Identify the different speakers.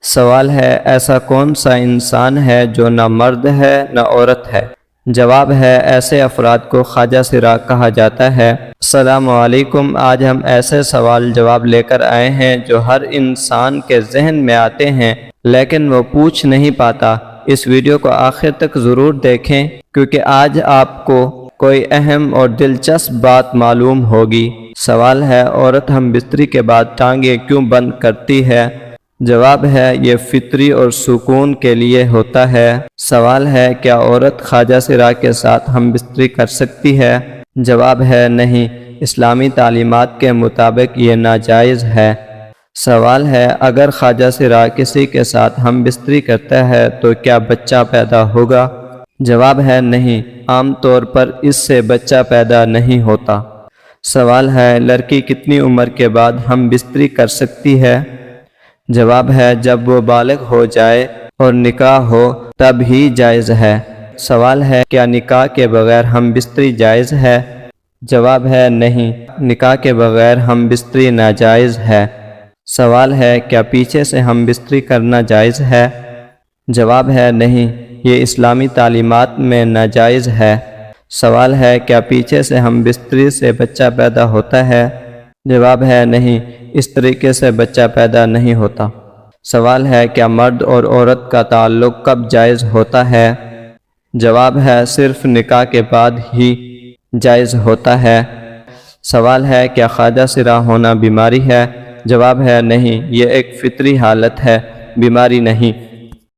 Speaker 1: سوال ہے، ایسا کون سا انسان ہے جو نہ مرد ہے نہ عورت ہے؟ جواب ہے، ایسے افراد کو خواجہ سرا کہا جاتا ہے۔ السلام علیکم۔ آج ہم ایسے سوال جواب لے کر آئے ہیں جو ہر انسان کے ذہن میں آتے ہیں لیکن وہ پوچھ نہیں پاتا۔ اس ویڈیو کو آخر تک ضرور دیکھیں کیونکہ آج آپ کو کوئی اہم اور دلچسپ بات معلوم ہوگی۔ سوال ہے، عورت ہم بستری کے بعد ٹانگیں کیوں بند کرتی ہے؟ جواب ہے، یہ فطری اور سکون کے لیے ہوتا ہے۔ سوال ہے، کیا عورت خواجہ سرا کے ساتھ ہم بستری کر سکتی ہے؟ جواب ہے، نہیں، اسلامی تعلیمات کے مطابق یہ ناجائز ہے۔ سوال ہے، اگر خواجہ سرا کسی کے ساتھ ہم بستری کرتا ہے تو کیا بچہ پیدا ہوگا؟ جواب ہے، نہیں، عام طور پر اس سے بچہ پیدا نہیں ہوتا۔ سوال ہے، لڑکی کتنی عمر کے بعد ہم بستری کر سکتی ہے؟ جواب ہے، جب وہ بالغ ہو جائے اور نکاح ہو تب ہی جائز ہے۔ سوال ہے، کیا نکاح کے بغیر ہم بستری جائز ہے؟ جواب ہے، نہیں، نکاح کے بغیر ہم بستری ناجائز ہے۔ سوال ہے، کیا پیچھے سے ہم بستری کرنا جائز ہے؟ جواب ہے، نہیں، یہ اسلامی تعلیمات میں ناجائز ہے۔ سوال ہے، کیا پیچھے سے ہم بستری سے بچہ پیدا ہوتا ہے؟ جواب ہے، نہیں، اس طریقے سے بچہ پیدا نہیں ہوتا۔ سوال ہے، کیا مرد اور عورت کا تعلق کب جائز ہوتا ہے؟ جواب ہے، صرف نکاح کے بعد ہی جائز ہوتا ہے۔ سوال ہے، کیا خواجہ سرا ہونا بیماری ہے؟ جواب ہے، نہیں، یہ ایک فطری حالت ہے، بیماری نہیں۔